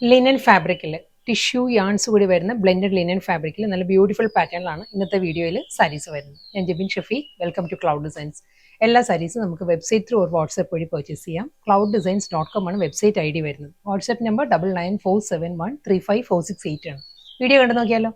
Linen ഫാബ്രിക്കിൽ tissue yarns കൂടി വരുന്ന ബ്ലെൻഡഡ് ലിനൻ ഫാബ്രിക്കിൽ നല്ല ബ്യൂട്ടിഫുൾ പാറ്റേണിലാണ് ഇന്നത്തെ വീഡിയോയിൽ സാരീസ് വരുന്നത്. ഞാൻ Jebin Shafi, welcome to Cloud Designs. എല്ലാ സാരീസും നമുക്ക് വെബ്സൈറ്റ് ത്രൂ ഒരു വാട്സ്ആപ്പ് വഴി പർച്ചേസ് ചെയ്യാം. clouddesigns.com ആണ് വെബ്സൈറ്റ് ID വരുന്നത്. വാട്സ്ആപ്പ് നമ്പർ 9947135468 ആണ്. വീഡിയോ കണ്ടു നോക്കിയാലോ.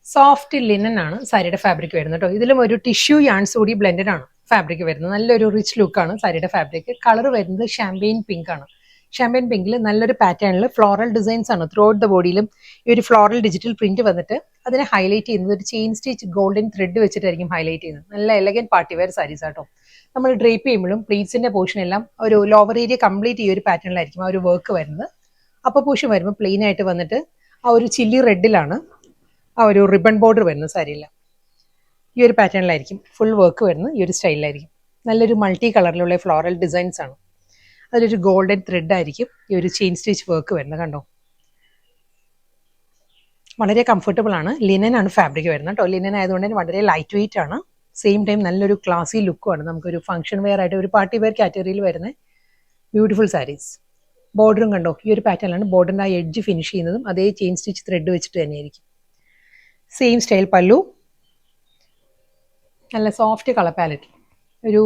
സോഫ്റ്റ് ലിനൻ ആണ് സാരിയുടെ ഫാബ്രിക് വരുന്നത് കേട്ടോ. ഇതിലും ഒരു ടിഷ്യൂ യാൺസ് കൂടി ബ്ലെൻഡഡ് ആണ് ഫാബ്രിക് വരുന്നത്. നല്ലൊരു റിച്ച് ലുക്കാണ് സാരിയുടെ ഫാബ്രിക്. കളർ വരുന്നത് ഷാമ്പെയിൻ പിങ്ക് ആണ്. ഷാമ്പെയിൻ പിങ്കിൽ നല്ലൊരു പാറ്റേണിൽ ഫ്ലോറൽ ഡിസൈൻസ് ആണ് ത്രൂ ഔട്ട് ദ ബോഡിയിലും. ഈ ഒരു ഫ്ലോറൽ ഡിജിറ്റൽ പ്രിന്റ് വന്നിട്ട് അതിനെ ഹൈലൈറ്റ് ചെയ്യുന്നത് ഒരു ചെയിൻ സ്റ്റിച്ച് ഗോൾഡൻ ത്രെഡ് വെച്ചിട്ടായിരിക്കും ഹൈലൈറ്റ് ചെയ്യുന്നത്. നല്ല എലഗൻ പാർട്ടി വെയർ സാരീസ് ആട്ടോ. നമ്മൾ ഡ്രേപ്പ് ചെയ്യുമ്പോഴും പ്ലീറ്റ്സിന്റെ പോർഷൻ എല്ലാം ഒരു ലോവർ ഏരിയ കംപ്ലീറ്റ് ഈ ഒരു പാറ്റേണിലായിരിക്കും ആ ഒരു വർക്ക് വരുന്നത്. അപ്പർ പോർഷൻ വരുമ്പോൾ പ്ലെയിൻ ആയിട്ട് വന്നിട്ട് ആ ഒരു ചില്ലി റെഡിലാണ് ആ ഒരു റിബൺ ബോർഡർ വരുന്ന സാരിയില്ല. ഈ ഒരു പാറ്റേണിലായിരിക്കും ഫുൾ വർക്ക് വരുന്നത്. ഈ ഒരു സ്റ്റൈലിലായിരിക്കും. നല്ലൊരു മൾട്ടി കളറിലുള്ള ഫ്ലോറൽ ഡിസൈൻസ് ആണ്. അതിലൊരു ഗോൾഡൻ ത്രെഡ് ആയിരിക്കും ഈ ഒരു ചെയിൻ സ്റ്റിച്ച് വർക്ക് വരുന്നത്. കണ്ടോ, വളരെ കംഫർട്ടബിൾ ആണ്. ലിനൻ ആണ് ഫാബ്രിക് വരുന്നത് കേട്ടോ. ലിനൻ ആയതുകൊണ്ട് തന്നെ വളരെ ലൈറ്റ് വെയിറ്റ് ആണ്. സെയിം ടൈം നല്ലൊരു ക്ലാസി ലുക്കുമാണ്. നമുക്കൊരു ഫംഗ്ഷൻ വെയർ ആയിട്ട് ഒരു പാർട്ടി വെയർ കാറ്റഗറിയിൽ വരുന്ന ബ്യൂട്ടിഫുൾ സാരീസ്. ബോർഡറും കണ്ടോ, ഈ ഒരു പാറ്റേണിലാണ് ബോർഡറിൻ്റെ ആ എഡ്ജ് ഫിനിഷ് ചെയ്യുന്നതും അതേ ചെയിൻ സ്റ്റിച്ച് ത്രെഡ് വെച്ചിട്ട് തന്നെയായിരിക്കും. സെയിം സ്റ്റൈൽ പല്ലു. നല്ല സോഫ്റ്റ് കളർ പാലറ്റ്, ഒരു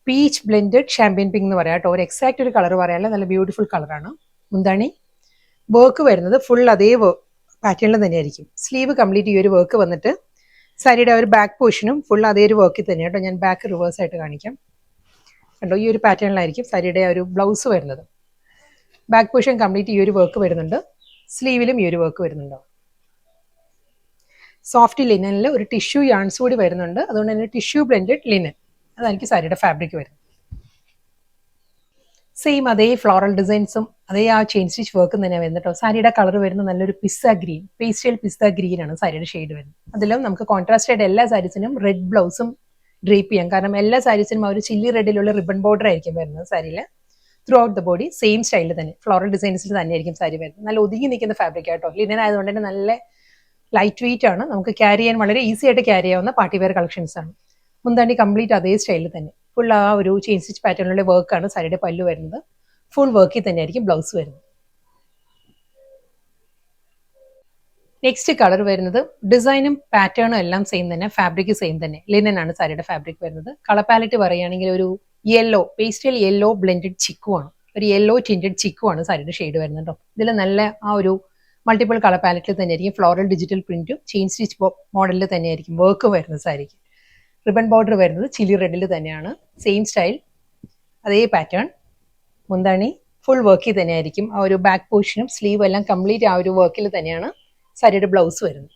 പീച്ച് ബ്ലെൻഡഡ് ഷാമ്പെയിൻ പിങ്ക് എന്ന് പറയാം കേട്ടോ. ഒരു എക്സാക്ട് ഒരു കളർ പറയാനുള്ള നല്ല ബ്യൂട്ടിഫുൾ കളറാണ്. മുന്താണി വർക്ക് വരുന്നത് ഫുൾ അതേ പാറ്റേണിൽ തന്നെയായിരിക്കും. സ്ലീവ് കംപ്ലീറ്റ് ഈ ഒരു വർക്ക് വന്നിട്ട് സാരിയുടെ ഒരു ബാക്ക് പോർഷനും ഫുൾ അതേ ഒരു വർക്കിൽ തന്നെ കേട്ടോ. ഞാൻ ബാക്ക് റിവേഴ്സ് ആയിട്ട് കാണിക്കാം. കണ്ടോ, ഈ ഒരു പാറ്റേണിലായിരിക്കും സാരിയുടെ ഒരു ബ്ലൗസ് വരുന്നത്. ബാക്ക് പോർഷൻ കംപ്ലീറ്റ് ഈ ഒരു വർക്ക് വരുന്നുണ്ട്. സ്ലീവിലും ഈ ഒരു വർക്ക് വരുന്നുണ്ടോ. സോഫ്റ്റ് ലിനനിൽ ഒരു ടിഷ്യൂ യാൺസ് കൂടി വരുന്നുണ്ട്. അതുകൊണ്ട് തന്നെ ടിഷ്യൂ ബ്ലെൻഡഡ് ലിനൻ അതായിരിക്കും സാരിയുടെ ഫാബ്രിക് വരുന്നത്. സെയിം അതേ ഫ്ലോറൽ ഡിസൈൻസും അതേ ആ ചെയിൻ സ്റ്റിച്ച് വർക്കും തന്നെ വരുന്നത് കേട്ടോ. സാരിയുടെ കളർ വരുന്നത് നല്ലൊരു പിസ്ത ഗ്രീൻ, പേസ്റ്റൽ പിസ്ത ഗ്രീൻ ആണ് സാരിയുടെ ഷെയ്ഡ് വരുന്നത്. അതിലും നമുക്ക് കോൺട്രാസ്റ്റഡ് എല്ലാ സാരീസിനും റെഡ് ബ്ലൗസും ഡ്രേപ്പ് ചെയ്യാം. കാരണം എല്ലാ സാരീസിനും ആ ഒരു ചില്ലി റെഡിലുള്ള റിബൺ ബോർഡർ ആയിരിക്കും വരുന്നത് സാരിയിൽ. Throughout the body same സ്റ്റൈലിൽ തന്നെ ഫ്ലോറൽ ഡിസൈൻസിൽ തന്നെയായിരിക്കും സാരി വരുന്നത്. നല്ല ഒതുങ്ങി നിൽക്കുന്ന ഫാബ്രിക് ആട്ടോ. ലിനൻ ആയതുകൊണ്ട് തന്നെ നല്ല ലൈറ്റ് വെയിറ്റ് ആണ്. നമുക്ക് ക്യാരി ചെയ്യാൻ വളരെ ഈസി ആയിട്ട് ക്യാരി ചെയ്യാവുന്ന പാർട്ടി വെയർ കളക്ഷൻസ് ആണ്. മുന്താണ്ടി കംപ്ലീറ്റ് അതേ സ്റ്റൈലിൽ തന്നെ ഫുൾ ആ ഒരു ചെയിൻ സ്റ്റിച്ച് പാറ്റേണിലുള്ള വർക്കാണ് സാരിയുടെ പല്ലു വരുന്നത്. ഫുൾ വർക്കിൽ തന്നെ ആയിരിക്കും ബ്ലൗസ് വരുന്നത്. നെക്സ്റ്റ് കളർ വരുന്നത് ഡിസൈനും പാറ്റേണും എല്ലാം സെയിം തന്നെ, ഫാബ്രിക് സെയിം തന്നെ. ലിനൻ ആണ് സാരിയുടെ ഫാബ്രിക് വരുന്നത്. കളർ പാലറ്റ് പറയുകയാണെങ്കിൽ ഒരു yellow, pastel yellow blended chikoo ആണ്. ഒരു യെല്ലോ ടിൻറ്റഡ് ചിക്കു ആണ് സാരിയുടെ ഷെയ്ഡ് വരുന്നത് കേട്ടോ. ഇതിൽ നല്ല ആ ഒരു മൾട്ടിപ്പിൾ കളർ പാലറ്റിൽ തന്നെയായിരിക്കും ഫ്ലോറൽ ഡിജിറ്റൽ പ്രിന്റും ചെയിൻ സ്റ്റിച്ച് മോഡലിൽ തന്നെയായിരിക്കും വർക്ക് വരുന്നത് സാരിക്ക്. റിബൺ ബോർഡർ വരുന്നത് ചില്ലി റെഡിൽ തന്നെയാണ്. സെയിം സ്റ്റൈൽ അതേ പാറ്റേൺ. മുന്താണി ഫുൾ വർക്കിൽ തന്നെയായിരിക്കും. ആ ഒരു ബാക്ക് പോർഷനും സ്ലീവ് എല്ലാം കംപ്ലീറ്റ് ആ ഒരു വർക്കിൽ തന്നെയാണ് സാരിയുടെ ബ്ലൗസ് വരുന്നത്.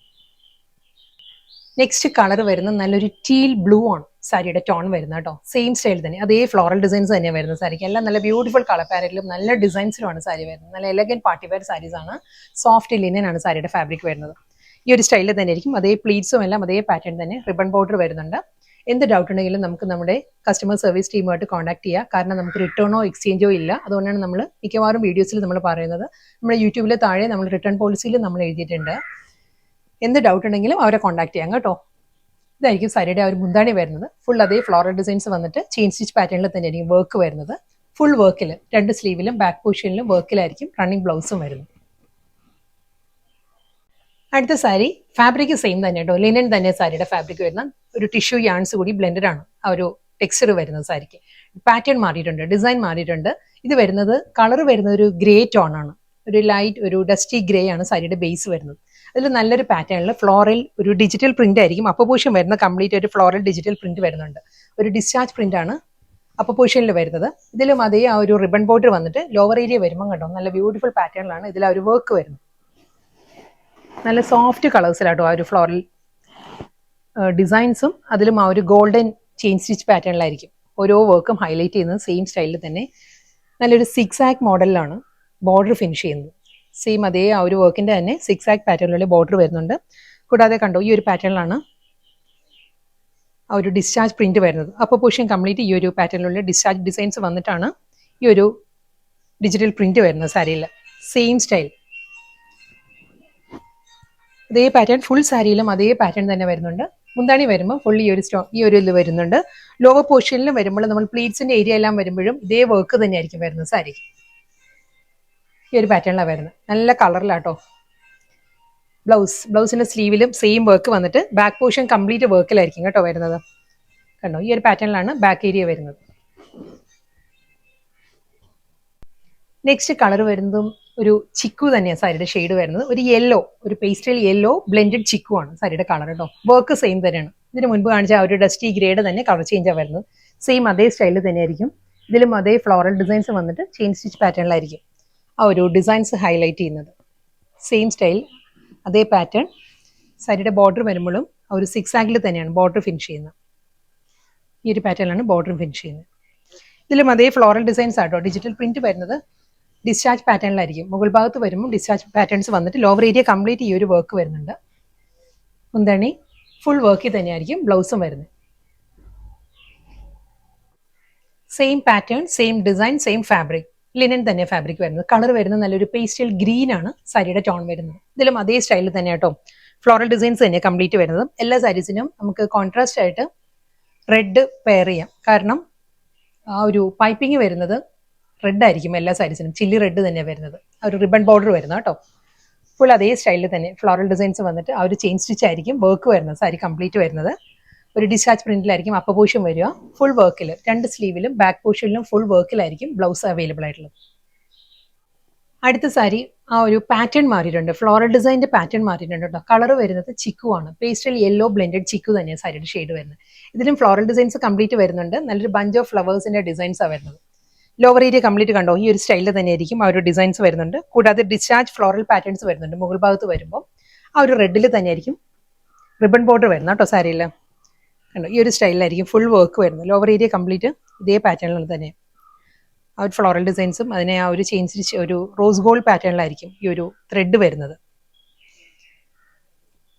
നെക്സ്റ്റ് കളർ വരുന്നത് നല്ലൊരു ടീൽ ബ്ലൂ ആണ് സാരിയുടെ ടോൺ വരുന്നത് കേട്ടോ. സെയിം സ്റ്റൈൽ തന്നെ അതേ ഫ്ലോറൽ ഡിസൈൻസ് തന്നെയാണ് വരുന്നത് സാരിക്ക്. എല്ലാം നല്ല ബ്യൂട്ടിഫുൾ കളർ പാലറ്റിലും നല്ല ഡിസൈൻസിലുമാണ് സാരി വരുന്നത്. നല്ല എലഗൻ പാർട്ടി വെയർ സാരീസ് ആണ്. സോഫ്റ്റ് ലിനൻ ആണ് സാരിയുടെ ഫാബ്രിക് വരുന്നത്. ഈ ഒരു സ്റ്റൈലിൽ തന്നെ ആയിരിക്കും. അതേ പ്ലീറ്റ്സും എല്ലാം അതേ പാറ്റേൺ തന്നെ. റിബൺ ബോർഡർ വരുന്നുണ്ട്. എന്ത് ഡൗട്ട് ഉണ്ടെങ്കിലും നമുക്ക് നമ്മുടെ കസ്റ്റമർ സർവീസ് ടീമുമായിട്ട് കോൺടാക്ട് ചെയ്യുക. കാരണം നമുക്ക് റിട്ടേണോ എക്സ്ചേഞ്ചോ ഇല്ല. അതുകൊണ്ടാണ് നമ്മൾ മിക്കവാറും വീഡിയോസിൽ നമ്മൾ പറയുന്നത്. നമ്മുടെ യൂട്യൂബിൽ താഴെ നമ്മൾ റിട്ടേൺ പോളിസിയിൽ നമ്മൾ എഴുതിയിട്ടുണ്ട്. എന്ത് ഡൗട്ട് ഉണ്ടെങ്കിലും അവരെ കോൺടാക്ട് ചെയ്യാം കേട്ടോ. ഇതായിരിക്കും സാരിയുടെ ആ ഒരു മുന്താണി വരുന്നത്. ഫുൾ അതേ ഫ്ലോറൽ ഡിസൈൻസ് വന്നിട്ട് ചെയിൻ സ്റ്റിച്ച് പാറ്റേണിൽ തന്നെ ആയിരിക്കും വർക്ക് വരുന്നത്. ഫുൾ വർക്കിൽ രണ്ട് സ്ലീവിലും ബാക്ക് പോർഷനിലും വർക്കിലായിരിക്കും റണ്ണിങ് ബ്ലൗസും വരുന്നത്. അടുത്ത സാരി ഫാബ്രിക് സെയിം തന്നെ കേട്ടോ. ലിനൻ തന്നെ സാരിയുടെ ഫാബ്രിക് വരുന്ന ഒരു ടിഷ്യൂ യാൺസ് കൂടി ബ്ലെൻഡഡ് ആണ് ആ ഒരു ടെക്സ്ചർ വരുന്നത് സാരിക്ക്. പാറ്റേൺ മാറിയിട്ടുണ്ട്, ഡിസൈൻ മാറിയിട്ടുണ്ട്. ഇത് വരുന്നത് കളർ വരുന്നത് ഒരു ഗ്രേ ടോൺ ആണ്. ഒരു ലൈറ്റ് ഒരു ഡസ്റ്റി ഗ്രേ ആണ് സാരിയുടെ ബേസ് വരുന്നത്. അതിൽ നല്ലൊരു പാറ്റേണിൽ ഫ്ലോറൽ ഒരു ഡിജിറ്റൽ പ്രിന്റ് ആയിരിക്കും. അപ്പർ പോർഷൻ വരുന്ന കംപ്ലീറ്റ് ഒരു ഫ്ലോറൽ ഡിജിറ്റൽ പ്രിന്റ് വരുന്നുണ്ട്. ഒരു ഡിസ്ചാർജ് പ്രിന്റ് ആണ് അപ്പർ പോർഷനിൽ വരുന്നത്. ഇതിലും അതേ ആ ഒരു റിബൺ ബോർഡർ വന്നിട്ട് ലോവർ ഏരിയ വരുമ്പോൾ കണ്ടോ നല്ല ബ്യൂട്ടിഫുൾ പാറ്റേണിലാണ് ഇതിൽ ആ ഒരു വർക്ക് വരുന്നത്. നല്ല സോഫ്റ്റ് കളേഴ്സിലാട്ടോ ആ ഒരു ഫ്ലോറൽ ഡിസൈൻസും അതിലും ആ ഒരു ഗോൾഡൻ ചെയിൻ സ്റ്റിച്ച് പാറ്റേണിലായിരിക്കും ഓരോ വർക്കും ഹൈലൈറ്റ് ചെയ്യുന്നത്. സെയിം സ്റ്റൈലിൽ തന്നെ നല്ലൊരു സിക്സ് ആക്ക് മോഡലിലാണ് ബോർഡർ ഫിനിഷ് ചെയ്യുന്നത്. സെയിം അതേ ആ ഒരു വർക്കിന്റെ തന്നെ സിക്സ് ആക്ക് പാറ്റേണിലുള്ള ബോർഡർ വരുന്നുണ്ട്. കൂടാതെ കണ്ടോ ഈ ഒരു പാറ്റേണിലാണ് ആ ഒരു ഡിസ്ചാർജ് പ്രിന്റ് വരുന്നത്. അപ്പർ പോർഷൻ കംപ്ലീറ്റ് ഈ ഒരു പാറ്റേണിലുള്ള ഡിസ്ചാർജ് ഡിസൈൻസ് വന്നിട്ടാണ് ഈ ഒരു ഡിജിറ്റൽ പ്രിന്റ് വരുന്നത് സാരിയിൽ. സെയിം സ്റ്റൈൽ അതേ പാറ്റേൺ ഫുൾ സാരിയിലും അതേ പാറ്റേൺ തന്നെ വരുന്നുണ്ട്. മുന്താണി വരുമ്പോൾ ഫുൾ ഈ ഒരു ഇത് വരുന്നുണ്ട്. ലോവർ പോർഷനിലും വരുമ്പോൾ നമ്മൾ പ്ലീറ്റ്സിന്റെ ഏരിയ എല്ലാം വരുമ്പോഴും ഇതേ വർക്ക് തന്നെയായിരിക്കും വരുന്നത് സാരിക്ക്. ഈ ഒരു പാറ്റേണിലാണ് വരുന്നത്, നല്ല കളറിലാട്ടോ. ബ്ലൗസിന്റെ സ്ലീവിലും സെയിം വർക്ക് വന്നിട്ട് ബാക്ക് പോർഷൻ കംപ്ലീറ്റ് വർക്കിലായിരിക്കും കേട്ടോ വരുന്നത്. കണ്ടോ, ഈ ഒരു പാറ്റേണിലാണ് ബാക്ക് ഏരിയ വരുന്നത്. നെക്സ്റ്റ് കളർ വരുന്നതും ഒരു ചിക്കു തന്നെയാണ് സാരിയുടെ ഷെയ്ഡ് വരുന്നത്. ഒരു യെല്ലോ, ഒരു പേസ്റ്റൽ യെല്ലോ ബ്ലെൻഡഡ് ചിക്കു ആണ് സാരിയുടെ കളർ കേട്ടോ. വർക്ക് സെയിം തന്നെയാണ്. ഇതിന് മുൻപ് കാണിച്ച ആ ഒരു ഡസ്റ്റി ഗ്രേഡ് തന്നെ കളർ ചേഞ്ചാണ് വരുന്നത്. സെയിം അതേ സ്റ്റൈലിൽ തന്നെയായിരിക്കും. ഇതിലും അതേ ഫ്ലോറൽ ഡിസൈൻസ് വന്നിട്ട് ചെയിൻ സ്റ്റിച്ച് പാറ്റേണിലായിരിക്കും ആ ഒരു ഡിസൈൻസ് ഹൈലൈറ്റ് ചെയ്യുന്നത്. സെയിം സ്റ്റൈൽ, അതേ പാറ്റേൺ. സാരിയുടെ ബോർഡർ വരുമ്പോഴും ആ ഒരു 6 ആംഗിൾ തന്നെയാണ് ബോർഡർ ഫിനിഷ് ചെയ്യുന്നത്. ഈ ഒരു പാറ്റേണിലാണ് ബോർഡർ ഫിനിഷ് ചെയ്യുന്നത്. ഇതിലും അതേ ഫ്ലോറൽ ഡിസൈൻസ് ആട്ടോ. ഡിജിറ്റൽ പ്രിന്റ് വരുന്നത് ഡിസ്ചാർജ് പാറ്റേണിലായിരിക്കും. മുകൾ ഭാഗത്ത് വരുമ്പോൾ ഡിസ്ചാർജ് പാറ്റേൺസ് വന്നിട്ട് ലോവർ ഏരിയ കംപ്ലീറ്റ് ഈ ഒരു വർക്ക് വരുന്നുണ്ട്. മുന്താണി ഫുൾ വർക്കിൽ തന്നെയായിരിക്കും ബ്ലൗസും വരുന്നത്. Same pattern, same design, same fabric. Linen തന്നെ ഫാബ്രിക് വരുന്നത്. കളർ വരുന്നത് നല്ലൊരു പേസ്റ്റൽ ഗ്രീൻ ആണ് സാരിയുടെ ടോൺ വരുന്നത്. ഇതിലും അതേ സ്റ്റൈലിൽ തന്നെ കേട്ടോ ഫ്ലോറൽ ഡിസൈൻസ് തന്നെ കംപ്ലീറ്റ് വരുന്നത്. എല്ലാ സാരീസിനും നമുക്ക് കോൺട്രാസ്റ്റ് ആയിട്ട് റെഡ് പെയർ ചെയ്യാം. കാരണം ആ ഒരു പൈപ്പിംഗ് വരുന്നത് റെഡ് ആയിരിക്കും എല്ലാ സാരീസിനും. ചില്ലി റെഡ് തന്നെയാണ് വരുന്നത്. ആ ഒരു റിബൺ ബോർഡർ വരുന്നത് കേട്ടോ. ഫുൾ അതേ സ്റ്റൈലിൽ തന്നെ ഫ്ലോറൽ ഡിസൈൻസ് വന്നിട്ട് ആ ഒരു ചെയിൻ സ്റ്റിച്ച് ആയിരിക്കും വർക്ക് വരുന്നത്. സാരി കംപ്ലീറ്റ് വരുന്നത് ഒരു ഡിസ്ചാർജ് പ്രിന്റിലായിരിക്കും അപ്പർ പോർഷൻ വരിക. ഫുൾ വർക്കിൽ 2 സ്ലീവിലും ബാക്ക് പോർഷനിലും ഫുൾ വർക്കിലായിരിക്കും ബ്ലൗസ് അവൈലബിൾ ആയിട്ടുള്ളത്. അടുത്ത സാരി ആ ഒരു പാറ്റേൺ മാറിയിട്ടുണ്ട്. ഫ്ലോറൽ ഡിസൈനിന്റെ പാറ്റേൺ മാറിയിട്ടുണ്ട് കേട്ടോ. കളർ വരുന്നത് ചിക്കു ആണ്. പേസ്റ്റൽ യെല്ലോ ബ്ലെൻഡഡ് ചിക്കു തന്നെയാണ് സാരിയുടെ ഷെയ്ഡ് വരുന്നത്. ഇതിലും ഫ്ലോറൽ ഡിസൈൻസ് കംപ്ലീറ്റ് വരുന്നുണ്ട്. നല്ലൊരു ബഞ്ച് ഓഫ് ഫ്ലവേഴ്സിന്റെ ഡിസൈൻസ് ആണ് വരുന്നത്. ലോവർ ഏരിയ കംപ്ലീറ്റ് കണ്ടോ ഈ ഒരു സ്റ്റൈലിൽ തന്നെയായിരിക്കും ആ ഒരു ഡിസൈൻസ് വരുന്നുണ്ട്. കൂടാതെ ഡിസ്ചാർജ് ഫ്ലോറൽ പാറ്റേൺസ് വരുന്നുണ്ട്. മുകൾ ഭാഗത്ത് വരുമ്പോൾ ആ ഒരു റെഡിൽ തന്നെയായിരിക്കും റിബൺ ബോർഡർ വരുന്നത് കേട്ടോ സാരിയിൽ. കണ്ടോ ഈ ഒരു സ്റ്റൈലിലായിരിക്കും ഫുൾ വർക്ക് വരുന്നത്. ലോവർ ഏരിയ കംപ്ലീറ്റ് ഇതേ പാറ്റേണിൽ തന്നെ ആ ഒരു ഫ്ലോറൽ ഡിസൈൻസും അതിനെ ആ ഒരു ചെയിൻ സ്റ്റിച്ച് ഒരു റോസ് ഗോൾഡ് പാറ്റേണിലായിരിക്കും ഈ ഒരു ത്രെഡ് വരുന്നത്.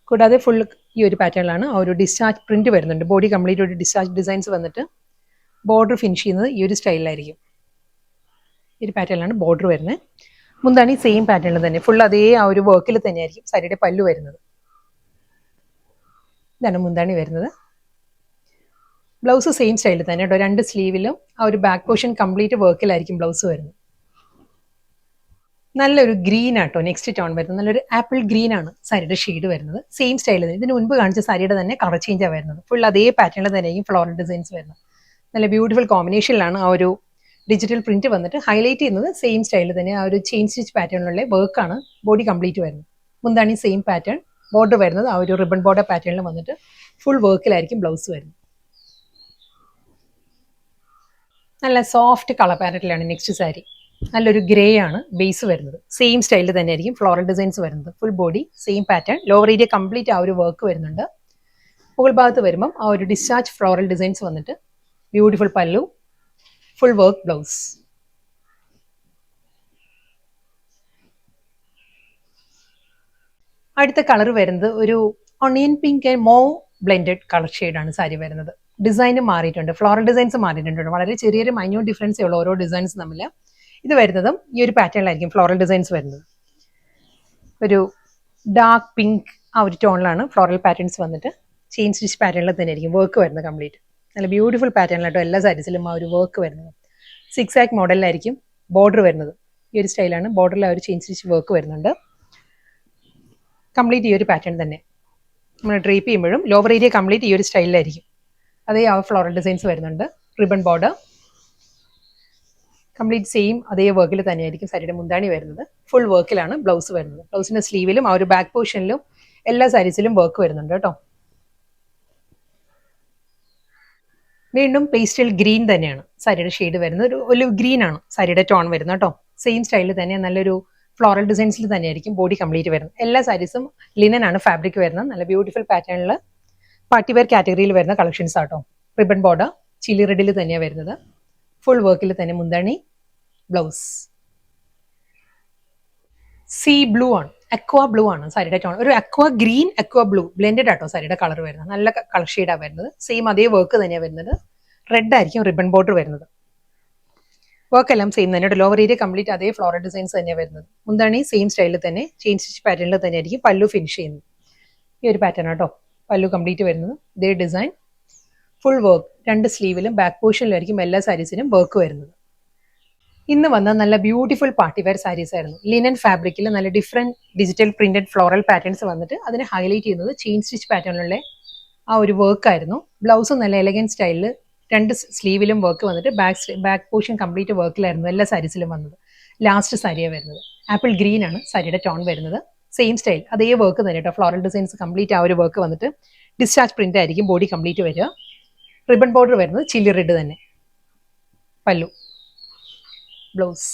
കൂടാതെ ഫുൾ ഈ ഒരു പാറ്റേണിലാണ് ആ ഒരു ഡിസ്ചാർജ് പ്രിന്റ് വരുന്നുണ്ട്. ബോഡി കംപ്ലീറ്റ് ഒരു ഡിസ്ചാർജ് ഡിസൈൻസ് വന്നിട്ട് ബോർഡർ ഫിനിഷ് ചെയ്യുന്നത് ഈ ഒരു സ്റ്റൈലിലായിരിക്കും. ഈ ഒരു പാറ്റേണിലാണ് ബോർഡർ വരുന്നത്. മുന്താണി സെയിം പാറ്റേണിൽ തന്നെ ഫുൾ അതേ ആ ഒരു വർക്കിൽ തന്നെയായിരിക്കും സാരിയുടെ പല്ലു വരുന്നത്. ഇതാണ് മുന്താണി വരുന്നത്. ബ്ലൗസ് സെയിം സ്റ്റൈലിൽ തന്നെ കേട്ടോ. 2 സ്ലീവിലും ആ ഒരു ബാക്ക് പോർഷൻ കംപ്ലീറ്റ് വർക്കിലായിരിക്കും ബ്ലൗസ് വരുന്നത്. നല്ലൊരു ഗ്രീൻ ആട്ടോ നെക്സ്റ്റ് ടോൺ വരുന്നത്. നല്ലൊരു ആപ്പിൾ ഗ്രീൻ ആണ് സാരിയുടെ ഷെയ്ഡ് വരുന്നത്. സെയിം സ്റ്റൈലിൽ ഇതിന് മുൻപ് കാണിച്ച സാരിയുടെ തന്നെ കളർ ചേഞ്ചാണ് വരുന്നത്. ഫുൾ അതേ പാറ്റേണിൽ തന്നെയായിരിക്കും ഫ്ലോറൽ ഡിസൈൻസ് വരുന്നത്. നല്ല ബ്യൂട്ടിഫുൾ കോമ്പിനേഷനിലാണ് ആ ഒരു ഡിജിറ്റൽ പ്രിന്റ് വന്നിട്ട് ഹൈലൈറ്റ് ചെയ്യുന്നത്. സെയിം സ്റ്റൈലിൽ തന്നെ ആ ഒരു ചെയിൻ സ്റ്റിച്ച് പാറ്റേണിലുള്ള വർക്കാണ് ബോഡി കംപ്ലീറ്റ് വരുന്നത്. മുന്താണി സെയിം പാറ്റേൺ, ബോർഡർ വരുന്നത് ആ ഒരു റിബൺ ബോർഡർ പാറ്റേണിൽ വന്നിട്ട് ഫുൾ വർക്കിലായിരിക്കും ബ്ലൗസ് വരുന്നത്. നല്ല സോഫ്റ്റ് കളർ പാറ്റേണിലാണ് നെക്സ്റ്റ് സാരി. നല്ലൊരു ഗ്രേ ആണ് ബേസ് വരുന്നത്. സെയിം സ്റ്റൈലിൽ തന്നെ ആയിരിക്കും ഫ്ലോറൽ ഡിസൈൻസ് വരുന്നത്. Full body same pattern, lower area complete ആ ഒരു വർക്ക് വരുന്നുണ്ട്. മുകൾ ഭാഗത്ത് വരുമ്പം ആ ഒരു ഡിസ്ചാർജ് ഫ്ലോറൽ ഡിസൈൻസ് വന്നിട്ട് ബ്യൂട്ടിഫുൾ പല്ലു, ഫുൾ വർക്ക് ബ്ലൗസ്. അടുത്ത കളർ വരുന്നത് ഒരു ഒണിയൻ പിങ്ക് ആൻഡ് മോ ബ്ലെൻഡഡ് കളർ ഷെയ്ഡാണ് സാരി വരുന്നത്. ഡിസൈനും മാറിയിട്ടുണ്ട്, ഫ്ലോറൽ ഡിസൈൻസ് മാറിയിട്ടുണ്ട്. വളരെ ചെറിയൊരു മൈന്യൂട്ട് ഡിഫറൻസേ ഉള്ളൂ ഓരോ ഡിസൈൻസ് തമ്മിൽ. ഇത് വരുന്നതും ഈ ഒരു പാറ്റേണിലായിരിക്കും ഫ്ലോറൽ ഡിസൈൻസ് വരുന്നത്. ഒരു ഡാർക്ക് പിങ്ക് ആ ഒരു ടോണിലാണ് ഫ്ലോറൽ പാറ്റേൺസ് വന്നിട്ട് ചെയിൻ സ്റ്റിച്ച് പാറ്റേണിൽ തന്നെ ആയിരിക്കും വർക്ക് വരുന്നത് കംപ്ലീറ്റ്. നല്ല ബ്യൂട്ടിഫുൾ പാറ്റേണിലാട്ടോ എല്ലാ സാരീസിലും ആ ഒരു വർക്ക് വരുന്നത്. 6 ആക്ക് മോഡലിലായിരിക്കും ബോർഡർ വരുന്നത്. ഈ ഒരു സ്റ്റൈലാണ് ബോർഡറിൽ ആ ഒരു ചെയിൻ സ്റ്റിച്ച് വർക്ക് വരുന്നുണ്ട്. കംപ്ലീറ്റ് ഈ ഒരു പാറ്റേൺ തന്നെ നമ്മൾ ഡ്രേപ്പ് ചെയ്യുമ്പോഴും ലോവർ ഏരിയ കംപ്ലീറ്റ് ഈ ഒരു സ്റ്റൈലിലായിരിക്കും. അതേ ആ ഫ്ലോറൽ ഡിസൈൻസ് വരുന്നുണ്ട്. റിബൺ ബോർഡർ കംപ്ലീറ്റ് സെയിം അതേ വർക്കിൽ തന്നെയായിരിക്കും സാരിയുടെ മുന്താണി വരുന്നത്. ഫുൾ വർക്കിലാണ് ബ്ലൗസ് വരുന്നത്. ബ്ലൗസിന്റെ സ്ലീവിലും ആ ഒരു ബാക്ക് പോർഷനിലും എല്ലാ സാരീസിലും വർക്ക് വരുന്നുണ്ട് കേട്ടോ. വീണ്ടും പേസ്റ്റൽ ഗ്രീൻ തന്നെയാണ് സാരിയുടെ ഷെയ്ഡ് വരുന്നത്. ഒരു ഒലിവ് ഗ്രീൻ ആണ് സാരിയുടെ ടോൺ വരുന്നത് കേട്ടോ. സെയിം സ്റ്റൈലിൽ തന്നെ നല്ലൊരു ഫ്ലോറൽ ഡിസൈൻസിൽ തന്നെയായിരിക്കും ബോഡി കംപ്ലീറ്റ് വരുന്നത്. എല്ലാ സാരീസും ലിനൻ ആണ് ഫാബ്രിക് വരുന്നത്. നല്ല ബ്യൂട്ടിഫുൾ പാറ്റേണിൽ പാർട്ടി വെയർ കാറ്റഗറിയിൽ വരുന്ന കളക്ഷൻസ് ആട്ടോ. റിബൺ ബോർഡർ ചില്ലി റെഡിൽ തന്നെയാണ് വരുന്നത്. ഫുൾ വർക്കിൽ തന്നെ മുന്താണി, ബ്ലൗസ്. സീ ബ്ലൂ ആണ്, അക്വാ ബ്ലൂ ആണ് സാരിയുടെ ടോൺ. ഒരു അക്വാ ഗ്രീൻ അക്വാ ബ്ലൂ ബ്ലെൻഡഡ് ആട്ടോ സാരിയുടെ കളർ വരുന്നത്. നല്ല കളർ ഷെയ്ഡാണ് വരുന്നത്. സെയിം അതേ വർക്ക് തന്നെയാണ് വരുന്നത്. റെഡ് ആയിരിക്കും റിബൺ ബോർഡർ വരുന്നത്. വർക്ക് എല്ലാം സെയിം തന്നെ. ലോവർ ഏരിയ കംപ്ലീറ്റ് അതേ ഫ്ലോറൽ ഡിസൈൻസ് തന്നെയാണ് വരുന്നത്. മുന്താണി സെയിം സ്റ്റൈലിൽ തന്നെ ചെയിൻ സ്റ്റിച്ച് പാറ്റേണിൽ തന്നെ ആയിരിക്കും പല്ലു ഫിനിഷ് ചെയ്യുന്നത്. ഈ ഒരു പാറ്റേൺ ആട്ടോ. പല്ലു കംപ്ലീറ്റ് വരുന്നത്. ഇതേ ഡിസൈൻ ഫുൾ വർക്ക്, 2 സ്ലീവിലും ബാക്ക് പോർഷനിലായിരിക്കും എല്ലാ സാരീസിനും വർക്ക് വരുന്നത്. ഇന്ന് വന്ന നല്ല ബ്യൂട്ടിഫുൾ പാർട്ടി വെയർ സാരീസ് ആയിരുന്നു. ലിനൻ ഫാബ്രിക്കിൽ നല്ല different digital printed floral patterns വന്നിട്ട് അതിനെ ഹൈലൈറ്റ് ചെയ്യുന്നത് ചെയിൻ സ്റ്റിച്ച് പാറ്റേണിലുള്ള ആ ഒരു വർക്ക് ആയിരുന്നു. ബ്ലൗസും നല്ല എലഗൻ സ്റ്റൈലിൽ 2 സ്ലീവിലും വർക്ക് വന്നിട്ട് ബാക്ക് പോർഷൻ കംപ്ലീറ്റ് വർക്കിലായിരുന്നു എല്ലാ സാരീസിലും വന്നത്. ലാസ്റ്റ് സാരിയാണ് വരുന്നത്. ആപ്പിൾ ഗ്രീൻ ആണ് സാരിയുടെ ടോൺ വരുന്നത്. സെയിം സ്റ്റൈൽ അതേ വർക്ക് തന്നെ കേട്ടോ. ഫ്ലോറൽ ഡിസൈൻസ് കംപ്ലീറ്റ് ആ ഒരു വർക്ക് വന്നിട്ട് ഡിസ്ചാർജ് പ്രിന്റ് ആയിരിക്കും ബോഡി കംപ്ലീറ്റ് വരിക. റിബൺ ബോർഡർ വരുന്നത് ചില്ലി റെഡ് തന്നെ. പല്ലു, ബ്ലൗസ്.